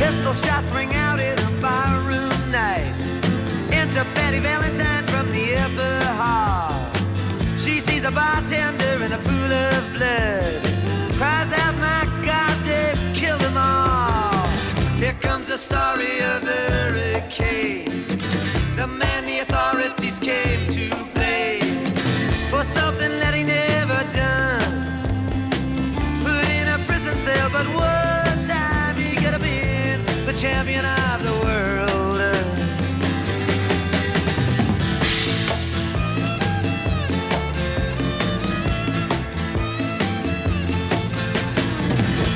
Pistol shots ring out in a barroom night. Enter Betty Valentine from the upper hall. She sees a bartender in a pool of blood, cries out, my God, they've killed them all. Here comes the story of the hurricane, the man the authorities came to blame for something that he never done. Put in a prison cell, but one time he could have been the champion of the world.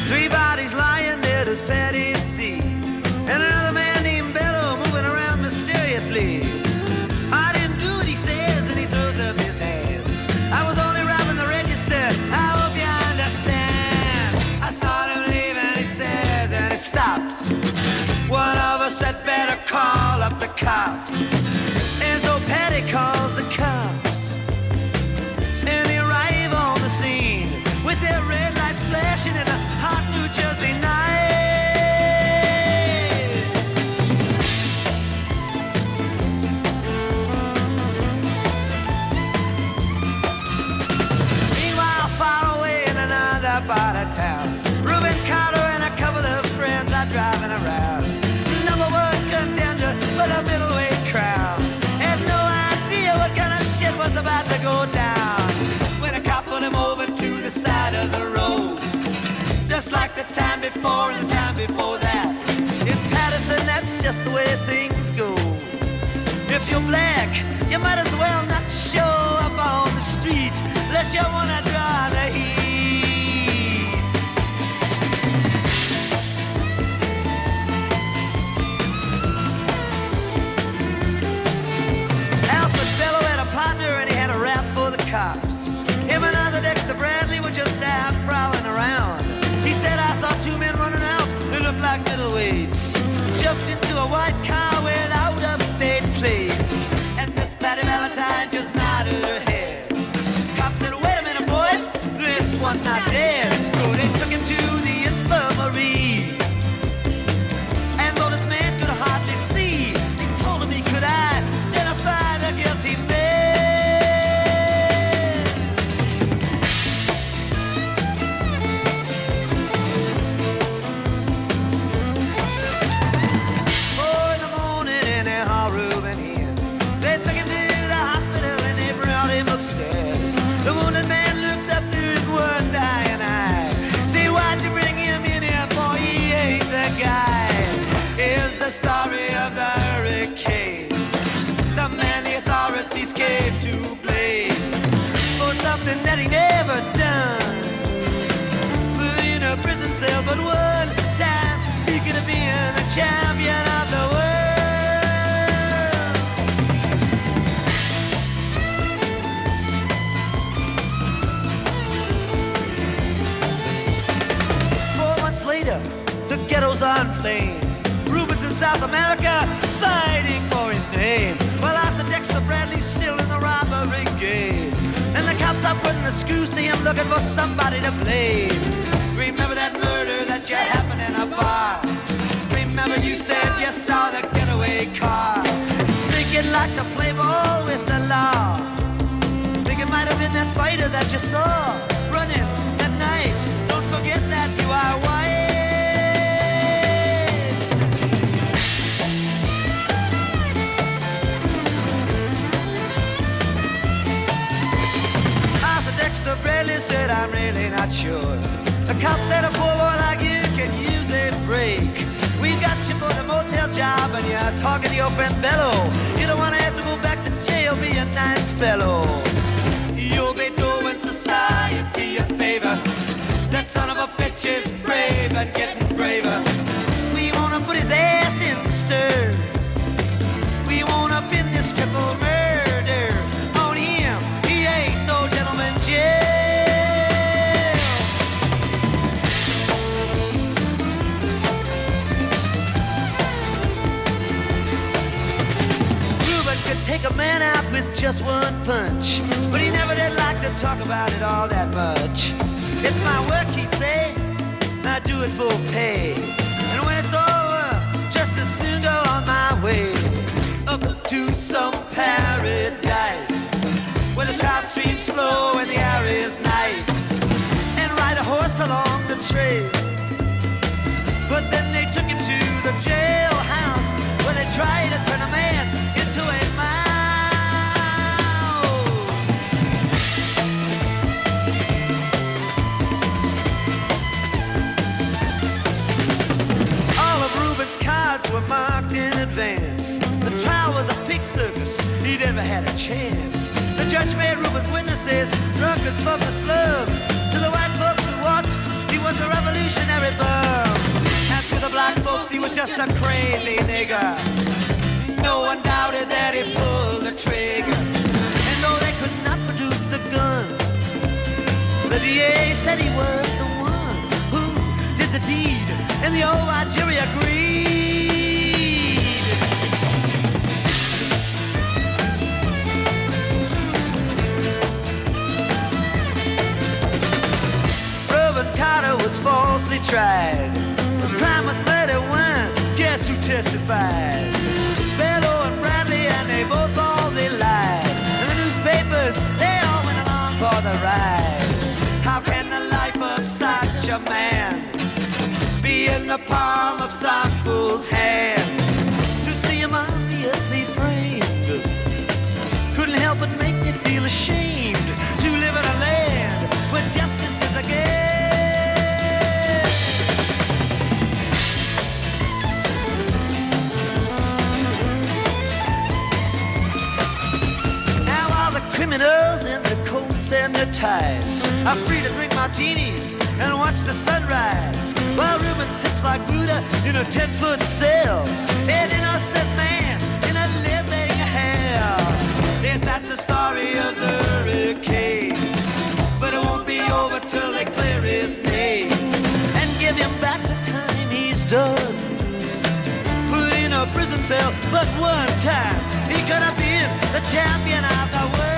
Three bodies lying dead as Patty C, and another man named Bello moving around mysteriously. I didn't do what he says, and he throws up his hands. I was only robbing the register, I hope you understand. I saw him leave and he says, and he stops. One of us had better call up the cops. And so Patty calls the cops, and they arrive on the scene with their red lights flashing in a hot New Jersey night. Meanwhile, far away in another part of town, Reuben Carter and a couple of friends are driving around. Number one contender for the middleweight crown had no idea what kind of shit was about to go down when a cop pulled him over to the side of the road, just like the time before and the time before that. In Patterson, that's just the way things go. If you're black, you might as well not show up on the street unless you wanna draw the heat. Alfred Bello had a partner and he had a rap for the cops. Him and other Dexter Bradley were just out prowling around. He said, I saw two men running out who looked like middleweights, jumped into a white car with out-of-state plates, and Miss Patty Valentine just nodded her head. Cops said, wait a minute, boys, this one's not dead. So they took him to the infirmary, and though this man could hardly see, he told him he could identify the guilty man. The wounded man looks up to his one dying eye. Say, why'd you bring him in here for? He ain't the guy. Here's the story of the hurricane, the man the authorities came to blame for something that he never done. Put in a prison cell, but one time he could have been the champion of the world. Later, the ghettos are inflamed. Reuben's in South America, fighting for his name, while Arthur Dexter Bradley's still in the robbery game. And the cops are putting the screws to him, looking for somebody to blame. Remember that murder that you happened in a bar? Remember you said you saw the getaway car? Think you'd like to play ball with the law? Think it might have been that fighter that you saw running that night? Don't forget that you are white. Dexter Bradley said, I'm really not sure. The cop said a poor boy like you can use a break. We got you for the motel job and you're talking to your friend Bello. You don't want to have to go back to jail, be a nice fellow. You'll be doing society a favor. That son of a bitch is brave and getting braver. We want to put his ass in the stir. We want to pin this triple murder on him. He ain't no gentleman jail. Reuben could take a man out with just one punch, but he never did like to talk about it all that much. It's my work, he'd say, I do it for pay. And when it's over, to some paradise where the trout streams flow and the air is nice, and ride a horse along the trail. But then they took him to the jailhouse where they tried to turn a man into a mouse. All of Reuben's cards were marked in advance. The trial was a pig circus, he never had a chance. The judge made Reuben's witnesses drunkards from the slums. To the white folks who watched, he was a revolutionary bum. And to the black folks, he was just a crazy nigger. No one doubted that he pulled the trigger. And though they could not produce the gun, the DA said he was the one who did the deed, and the old white jury agreed. Carter was falsely tried. The crime was murder when, guess who testified? Bellow and Bradley, and they both lied. And the newspapers, they all went along for the ride. How can the life of such a man be in the palm of some fool's hand? To see him obviously framed couldn't help but make me feel ashamed to live in a land where justice is a game. Criminals in their coats and their ties are free to drink martinis and watch the sunrise, while Reuben sits like Buddha in a 10-foot cell, an innocent man in a living hell. Yes, that's the story of the hurricane, but it won't be over till they clear his name and give him back the time he's done. Put in a prison cell, but one time he could have been the champion of the world.